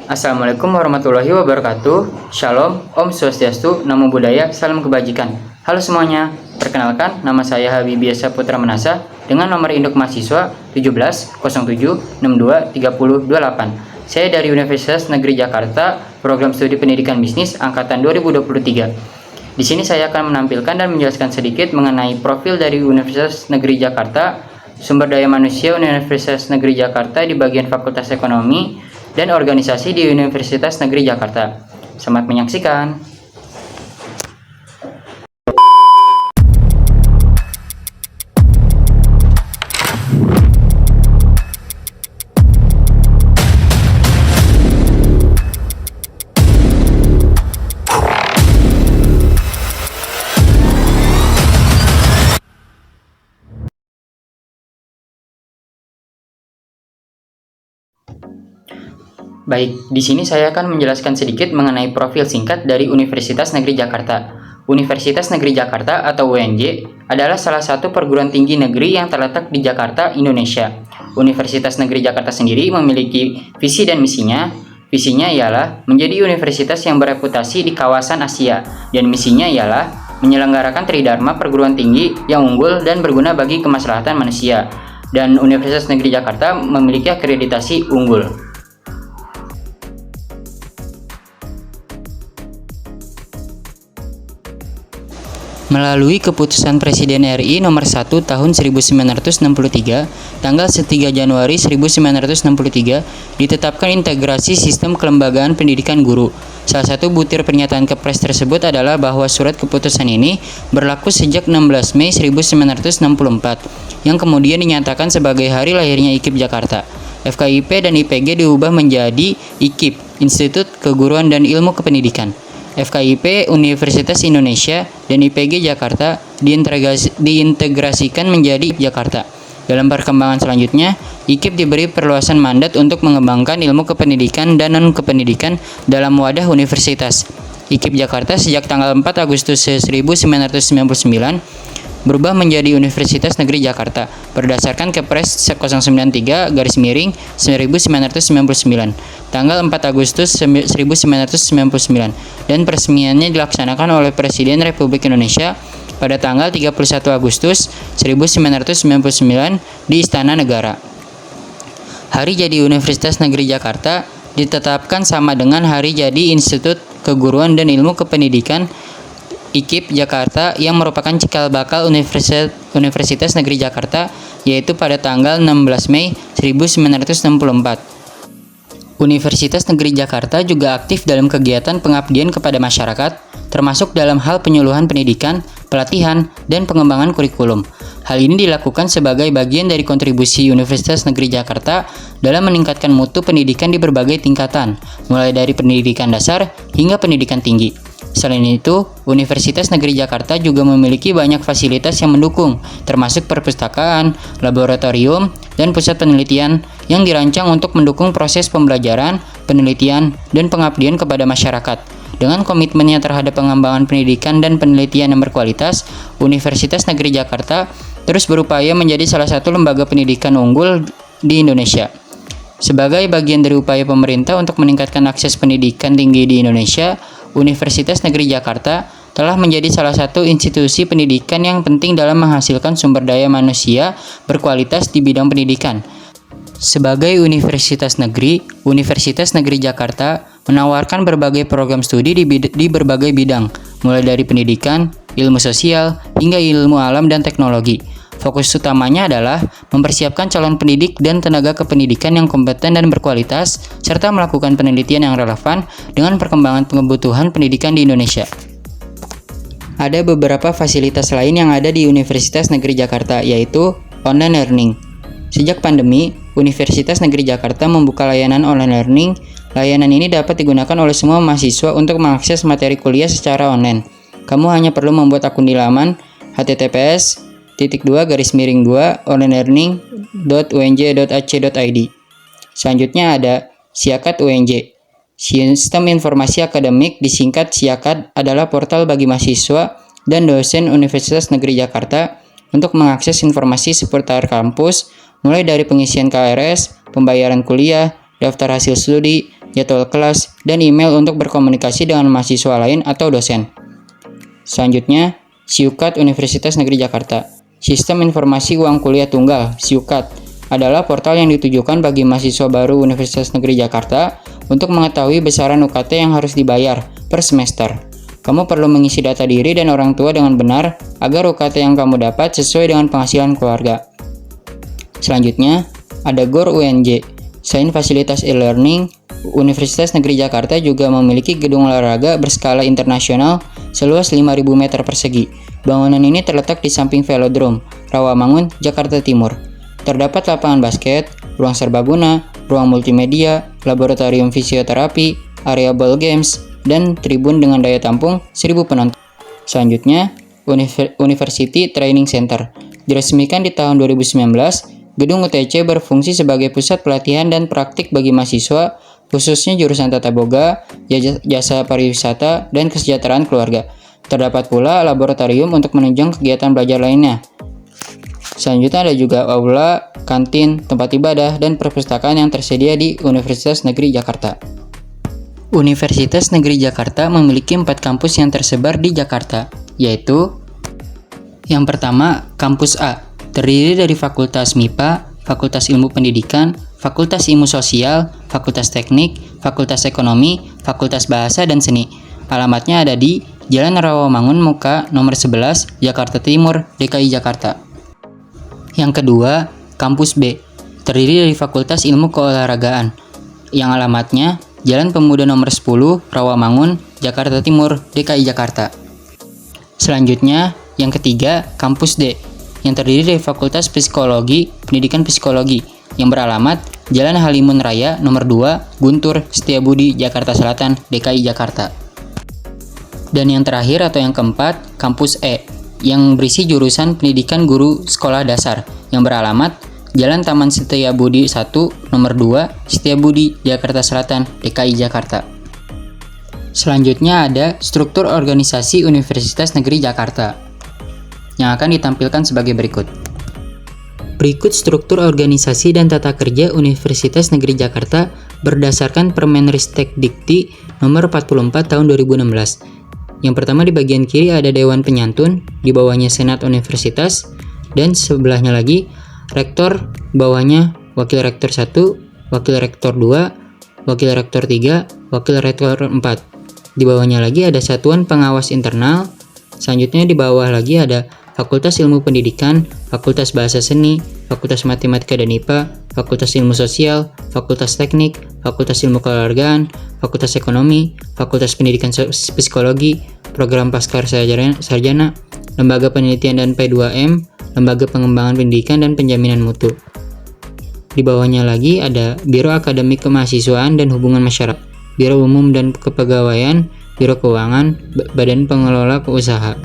Assalamualaikum warahmatullahi wabarakatuh. Shalom, Om Swastiastu, Namo Buddhaya, Salam Kebajikan. Halo semuanya, perkenalkan nama saya Habibie Putra Manasa dengan nomor induk mahasiswa 1707623028. Saya dari Universitas Negeri Jakarta, Program Studi Pendidikan Bisnis Angkatan 2023. Di sini saya akan menampilkan dan menjelaskan sedikit mengenai profil dari Universitas Negeri Jakarta, sumber daya manusia Universitas Negeri Jakarta di bagian Fakultas Ekonomi, dan organisasi di Universitas Negeri Jakarta. Selamat menyaksikan. Baik, di sini saya akan menjelaskan sedikit mengenai profil singkat dari Universitas Negeri Jakarta. Universitas Negeri Jakarta atau UNJ adalah salah satu perguruan tinggi negeri yang terletak di Jakarta, Indonesia. Universitas Negeri Jakarta sendiri memiliki visi dan misinya. Visinya ialah menjadi universitas yang bereputasi di kawasan Asia, dan misinya ialah menyelenggarakan tridharma perguruan tinggi yang unggul dan berguna bagi kemaslahatan manusia. Dan Universitas Negeri Jakarta memiliki akreditasi unggul. Melalui Keputusan Presiden RI Nomor 1 Tahun 1963, tanggal 3 Januari 1963, ditetapkan integrasi sistem kelembagaan pendidikan guru. Salah satu butir pernyataan Kepres tersebut adalah bahwa surat keputusan ini berlaku sejak 16 Mei 1964, yang kemudian dinyatakan sebagai hari lahirnya IKIP Jakarta. FKIP dan IPG diubah menjadi IKIP, Institut Keguruan dan Ilmu Kependidikan. FKIP Universitas Indonesia dan IPG Jakarta diintegrasikan menjadi Jakarta. Dalam perkembangan selanjutnya, IKIP diberi perluasan mandat untuk mengembangkan ilmu kependidikan dan non-kependidikan dalam wadah universitas. IKIP Jakarta sejak tanggal 4 Agustus 1999 berubah menjadi Universitas Negeri Jakarta berdasarkan Kepres 093/1999 tanggal 4 Agustus 1999 dan peresmiannya dilaksanakan oleh Presiden Republik Indonesia pada tanggal 31 Agustus 1999 di Istana Negara. Hari jadi Universitas Negeri Jakarta ditetapkan sama dengan hari jadi Institut Keguruan dan Ilmu Kependidikan IKIP Jakarta yang merupakan cikal bakal Universitas Negeri Jakarta, yaitu pada tanggal 16 Mei 1964. Universitas Negeri Jakarta juga aktif dalam kegiatan pengabdian kepada masyarakat, termasuk dalam hal penyuluhan pendidikan, pelatihan, dan pengembangan kurikulum. Hal ini dilakukan sebagai bagian dari kontribusi Universitas Negeri Jakarta dalam meningkatkan mutu pendidikan di berbagai tingkatan, mulai dari pendidikan dasar hingga pendidikan tinggi. Selain itu, Universitas Negeri Jakarta juga memiliki banyak fasilitas yang mendukung, termasuk perpustakaan, laboratorium, dan pusat penelitian yang dirancang untuk mendukung proses pembelajaran, penelitian, dan pengabdian kepada masyarakat. Dengan komitmennya terhadap pengembangan pendidikan dan penelitian yang berkualitas, Universitas Negeri Jakarta terus berupaya menjadi salah satu lembaga pendidikan unggul di Indonesia. Sebagai bagian dari upaya pemerintah untuk meningkatkan akses pendidikan tinggi di Indonesia, Universitas Negeri Jakarta telah menjadi salah satu institusi pendidikan yang penting dalam menghasilkan sumber daya manusia berkualitas di bidang pendidikan. Sebagai universitas negeri, Universitas Negeri Jakarta menawarkan berbagai program studi di berbagai bidang, mulai dari pendidikan, ilmu sosial, hingga ilmu alam dan teknologi. Fokus utamanya adalah mempersiapkan calon pendidik dan tenaga kependidikan yang kompeten dan berkualitas, serta melakukan penelitian yang relevan dengan perkembangan kebutuhan pendidikan di Indonesia. Ada beberapa fasilitas lain yang ada di Universitas Negeri Jakarta, yaitu online learning. Sejak pandemi, Universitas Negeri Jakarta membuka layanan online learning. Layanan ini dapat digunakan oleh semua mahasiswa untuk mengakses materi kuliah secara online. Kamu hanya perlu membuat akun di laman https://onlinelearning.unj.ac.id. Selanjutnya ada Siakat UNJ. Sistem Informasi Akademik disingkat Siakat adalah portal bagi mahasiswa dan dosen Universitas Negeri Jakarta untuk mengakses informasi seputar kampus, mulai dari pengisian KRS, pembayaran kuliah, daftar hasil studi, jadwal kelas, dan email untuk berkomunikasi dengan mahasiswa lain atau dosen. Selanjutnya, SIUKAT Universitas Negeri Jakarta. Sistem Informasi Uang Kuliah Tunggal, SIUKAT, adalah portal yang ditujukan bagi mahasiswa baru Universitas Negeri Jakarta untuk mengetahui besaran UKT yang harus dibayar per semester. Kamu perlu mengisi data diri dan orang tua dengan benar agar UKT yang kamu dapat sesuai dengan penghasilan keluarga. Selanjutnya, ada GOR UNJ. Selain fasilitas e-learning, Universitas Negeri Jakarta juga memiliki gedung olahraga berskala internasional seluas 5.000 meter persegi. Bangunan ini terletak di samping Velodrome, Rawamangun, Jakarta Timur. Terdapat lapangan basket, ruang serbaguna, ruang multimedia, laboratorium fisioterapi, area ball games, dan tribun dengan daya tampung 1.000 penonton. Selanjutnya, University Training Center. Diresmikan di tahun 2019, Gedung UTC berfungsi sebagai pusat pelatihan dan praktik bagi mahasiswa, khususnya jurusan Tata Boga, Jasa Pariwisata, dan Kesejahteraan Keluarga. Terdapat pula laboratorium untuk menunjang kegiatan belajar lainnya. Selanjutnya ada juga aula, kantin, tempat ibadah, dan perpustakaan yang tersedia di Universitas Negeri Jakarta. Universitas Negeri Jakarta memiliki 4 kampus yang tersebar di Jakarta, yaitu yang pertama, Kampus A, terdiri dari Fakultas MIPA, Fakultas Ilmu Pendidikan, Fakultas Ilmu Sosial, Fakultas Teknik, Fakultas Ekonomi, Fakultas Bahasa dan Seni. Alamatnya ada di Jalan Rawamangun Muka nomor 11, Jakarta Timur, DKI Jakarta. Yang kedua, Kampus B, terdiri dari Fakultas Ilmu Keolahragaan, yang alamatnya Jalan Pemuda nomor 10, Rawamangun, Jakarta Timur, DKI Jakarta. Selanjutnya, yang ketiga, Kampus D, yang terdiri dari Fakultas Psikologi, Pendidikan Psikologi, yang beralamat Jalan Halimun Raya nomor 2, Guntur, Setiabudi, Jakarta Selatan, DKI Jakarta. Dan yang terakhir atau yang keempat, Kampus E, yang berisi jurusan Pendidikan Guru Sekolah Dasar, yang beralamat Jalan Taman Setiabudi 1, nomor 2, Setiabudi, Jakarta Selatan, DKI Jakarta. Selanjutnya ada struktur organisasi Universitas Negeri Jakarta, yang akan ditampilkan sebagai berikut. Berikut struktur organisasi dan tata kerja Universitas Negeri Jakarta berdasarkan Permenristek Dikti nomor 44 tahun 2016. Yang pertama di bagian kiri ada Dewan Penyantun, di bawahnya Senat Universitas, dan sebelahnya lagi Rektor, bawahnya Wakil Rektor 1, Wakil Rektor 2, Wakil Rektor 3, Wakil Rektor 4. Di bawahnya lagi ada Satuan Pengawas Internal. Selanjutnya di bawah lagi ada Fakultas Ilmu Pendidikan, Fakultas Bahasa Seni, Fakultas Matematika dan IPA, Fakultas Ilmu Sosial, Fakultas Teknik, Fakultas Ilmu Keluargaan, Fakultas Ekonomi, Fakultas Pendidikan Psikologi, Program Pascasarjana, Lembaga Penelitian dan P2M, Lembaga Pengembangan Pendidikan dan Penjaminan Mutu. Di bawahnya lagi ada Biro Akademik Kemahasiswaan dan Hubungan Masyarakat, Biro Umum dan Kepegawaian, Biro Keuangan, Badan Pengelola Usaha.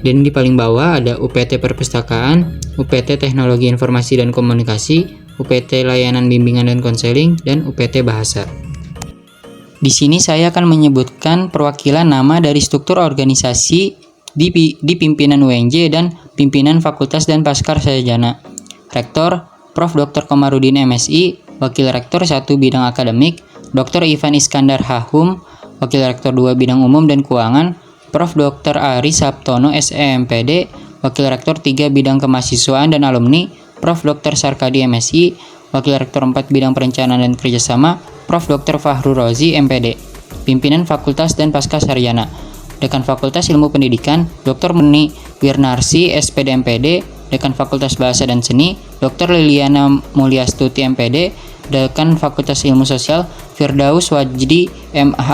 Dan di paling bawah ada UPT Perpustakaan, UPT Teknologi Informasi dan Komunikasi, UPT Layanan Bimbingan dan Konseling, dan UPT Bahasa. Di sini saya akan menyebutkan perwakilan nama dari struktur organisasi di pimpinan UNJ dan pimpinan Fakultas dan Pascasarjana. Rektor, Prof. Dr. Komarudin MSI, Wakil Rektor 1 Bidang Akademik, Dr. Ivan Iskandar Hahum, Wakil Rektor 2 Bidang Umum dan Keuangan, Prof. Dr. Ari Sabtono SEMPD, Wakil Rektor 3 Bidang Kemahasiswaan dan Alumni, Prof. Dr. Sarkadi MSI, Wakil Rektor 4 Bidang Perencanaan dan Kerjasama, Prof. Dr. Fahru Rozi MPD. Pimpinan Fakultas dan Pascasarjana, Dekan Fakultas Ilmu Pendidikan, Dr. Murni Wirnarsi SPD MPD, Dekan Fakultas Bahasa dan Seni, Dr. Liliana Mulyastuti MPD, Dekan Fakultas Ilmu Sosial, Firdaus Wajdi MH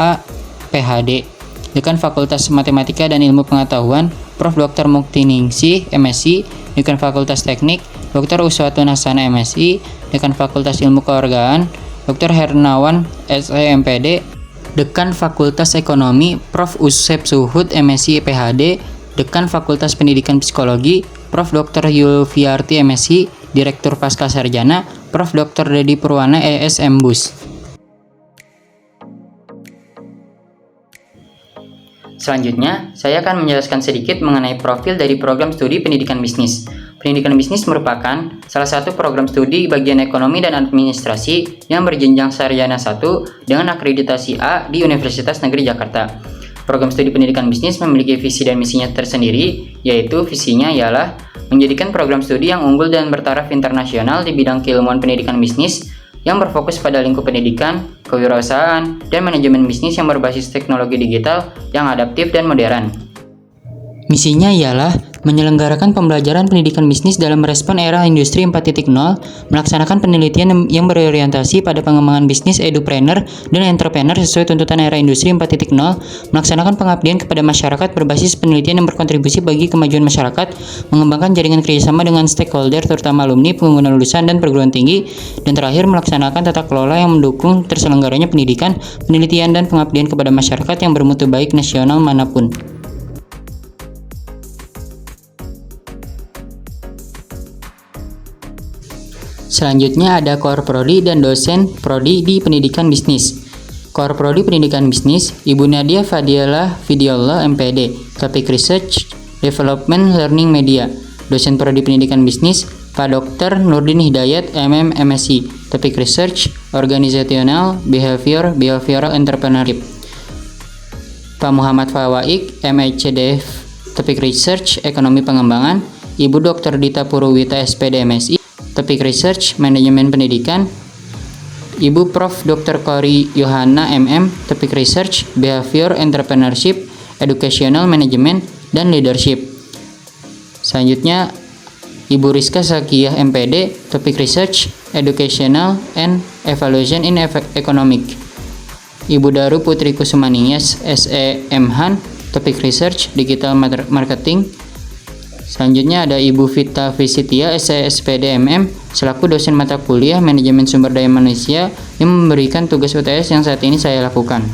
PhD. Dekan Fakultas Matematika dan Ilmu Pengetahuan, Prof. Dr. Muktiningsih MSI, Dekan Fakultas Teknik, Dr. Uswatun Hasana MSI, Dekan Fakultas Ilmu Keluargaan, Dr. Hernawan SEMPD, Dekan Fakultas Ekonomi, Prof. Usep Suhud MSI PhD, Dekan Fakultas Pendidikan Psikologi, Prof. Dr. Yulfiarti MSI, Direktur Pascasarjana, Prof. Dr. Dedi Purwana ES Embus. Selanjutnya, saya akan menjelaskan sedikit mengenai profil dari program studi pendidikan bisnis. Pendidikan bisnis merupakan salah satu program studi bagian ekonomi dan administrasi yang berjenjang sarjana 1 dengan akreditasi A di Universitas Negeri Jakarta. Program studi pendidikan bisnis memiliki visi dan misinya tersendiri, yaitu visinya ialah menjadikan program studi yang unggul dan bertaraf internasional di bidang keilmuan pendidikan bisnis yang berfokus pada lingkup pendidikan, kewirausahaan, dan manajemen bisnis yang berbasis teknologi digital yang adaptif dan modern. Misinya ialah menyelenggarakan pembelajaran pendidikan bisnis dalam merespon era industri 4.0, melaksanakan penelitian yang berorientasi pada pengembangan bisnis edupreneur dan entrepreneur sesuai tuntutan era industri 4.0, melaksanakan pengabdian kepada masyarakat berbasis penelitian yang berkontribusi bagi kemajuan masyarakat, mengembangkan jaringan kerjasama dengan stakeholder terutama alumni, pengguna lulusan, dan perguruan tinggi, dan terakhir melaksanakan tata kelola yang mendukung terselenggaranya pendidikan, penelitian, dan pengabdian kepada masyarakat yang bermutu baik nasional manapun. Selanjutnya ada Core Prodi dan dosen Prodi di Pendidikan Bisnis. Core Prodi Pendidikan Bisnis, Ibu Nadia Fadilah Fidyallah MPD, Topik Research Development Learning Media. Dosen Prodi Pendidikan Bisnis, Pak Dr. Nurdin Hidayat MM MSc, Topik Research Organizational Behavioral Entrepreneurship. Pak Muhammad Fawaik MHCDF, Topik Research Ekonomi Pengembangan. Ibu Dr. Dita Purwita SPD MSI, Topik Research Manajemen Pendidikan. Ibu Prof. Dr. Kori Yohana MM, Topik Research Behavior Entrepreneurship, Educational Management, dan Leadership. Selanjutnya Ibu Rizka Sakiyah MPD, Topik Research Educational and Evaluation in Economic. Ibu Daru Putri Kusumaningtyas SE MHan, Topik Research Digital Marketing. Selanjutnya ada Ibu Vita Visitia SESPD MM selaku dosen mata kuliah Manajemen Sumber Daya Manusia yang memberikan tugas UTS yang saat ini saya lakukan.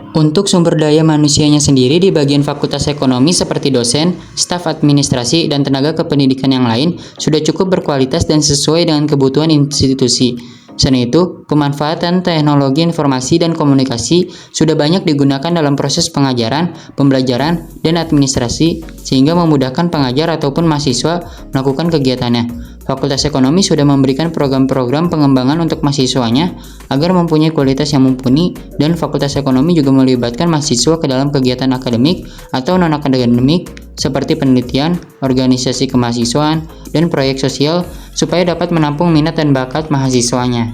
Untuk sumber daya manusianya sendiri di bagian Fakultas Ekonomi seperti dosen, staf administrasi, dan tenaga kependidikan yang lain sudah cukup berkualitas dan sesuai dengan kebutuhan institusi. Selain itu, pemanfaatan teknologi informasi dan komunikasi sudah banyak digunakan dalam proses pengajaran, pembelajaran, dan administrasi sehingga memudahkan pengajar ataupun mahasiswa melakukan kegiatannya. Fakultas Ekonomi sudah memberikan program-program pengembangan untuk mahasiswanya agar mempunyai kualitas yang mumpuni, dan Fakultas Ekonomi juga melibatkan mahasiswa ke dalam kegiatan akademik atau non-akademik seperti penelitian, organisasi kemahasiswaan, dan proyek sosial supaya dapat menampung minat dan bakat mahasiswanya.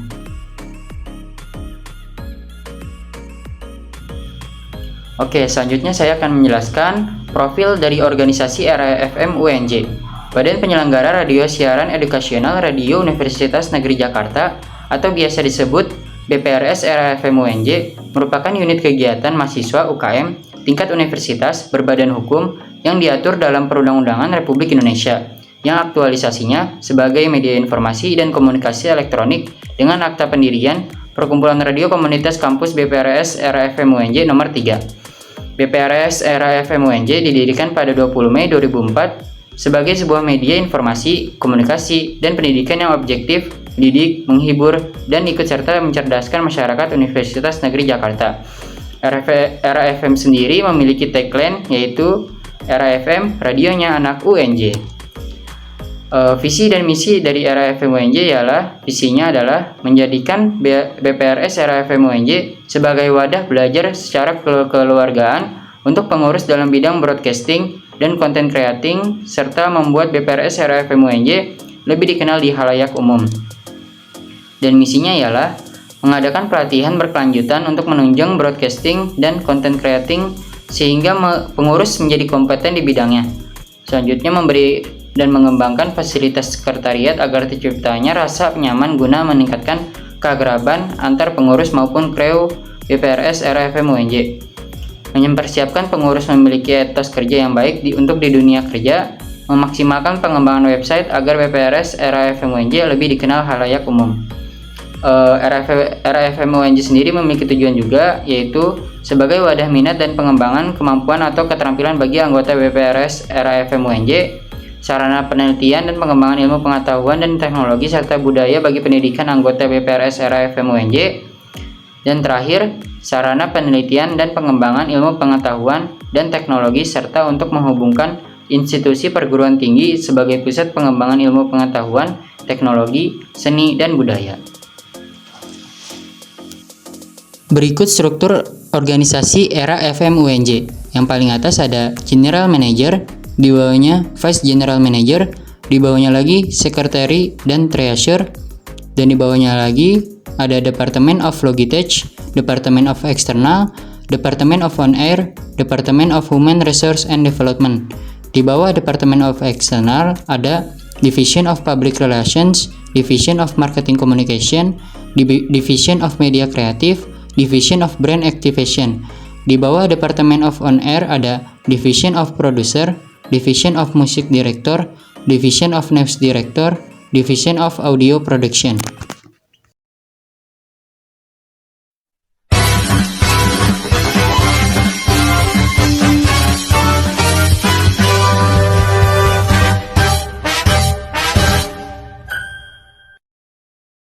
Oke, selanjutnya saya akan menjelaskan profil dari organisasi RAFM UNJ. Badan Penyelenggara Radio Siaran Edukasional Radio Universitas Negeri Jakarta atau biasa disebut BPRS RAFM UNJ merupakan unit kegiatan mahasiswa UKM tingkat universitas berbadan hukum yang diatur dalam Perundang-undangan Republik Indonesia yang aktualisasinya sebagai media informasi dan komunikasi elektronik dengan akta pendirian Perkumpulan Radio Komunitas Kampus BPRS RAFM UNJ nomor 3. BPRS RAFM UNJ didirikan pada 20 Mei 2004 sebagai sebuah media informasi, komunikasi, dan pendidikan yang objektif, mendidik, menghibur, dan ikut serta mencerdaskan masyarakat Universitas Negeri Jakarta. RAFM sendiri memiliki tagline yaitu RAFM, radionya anak UNJ. Visi dan misi dari RAFM UNJ ialah visinya adalah menjadikan BPRS RAFM UNJ sebagai wadah belajar secara kekeluargaan untuk pengurus dalam bidang broadcasting dan konten creating, serta membuat BPRS RAFM UNJ lebih dikenal di khalayak umum. Dan misinya ialah mengadakan pelatihan berkelanjutan untuk menunjang broadcasting dan konten creating sehingga pengurus menjadi kompeten di bidangnya. Selanjutnya memberi dan mengembangkan fasilitas sekretariat agar terciptanya rasa nyaman guna meningkatkan keakraban antar pengurus maupun kreu BPRS RAFM UNJ. Mempersiapkan pengurus memiliki etos kerja yang baik untuk di dunia kerja memaksimalkan pengembangan website agar WPRS era FMUNJ lebih dikenal halayak umum. Era FMUNJ sendiri memiliki tujuan juga, yaitu sebagai wadah minat dan pengembangan kemampuan atau keterampilan bagi anggota WPRS era FMUNJ, sarana penelitian dan pengembangan ilmu pengetahuan dan teknologi serta budaya bagi pendidikan anggota WPRS era FMUNJ, dan terakhir, sarana penelitian dan pengembangan ilmu pengetahuan dan teknologi serta untuk menghubungkan institusi perguruan tinggi sebagai pusat pengembangan ilmu pengetahuan, teknologi, seni, dan budaya. Berikut struktur organisasi era FMUNJ. Yang paling atas ada General Manager, di bawahnya Vice General Manager, di bawahnya lagi Secretary dan Treasurer, dan di bawahnya lagi ada Department of Logitech, Department of External, Department of On-Air, Department of Human Resource and Development. Di bawah Department of External ada Division of Public Relations, Division of Marketing Communication, Division of Media Creative, Division of Brand Activation. Di bawah Department of On-Air ada Division of Producer, Division of Music Director, Division of News Director, Division of Audio Production.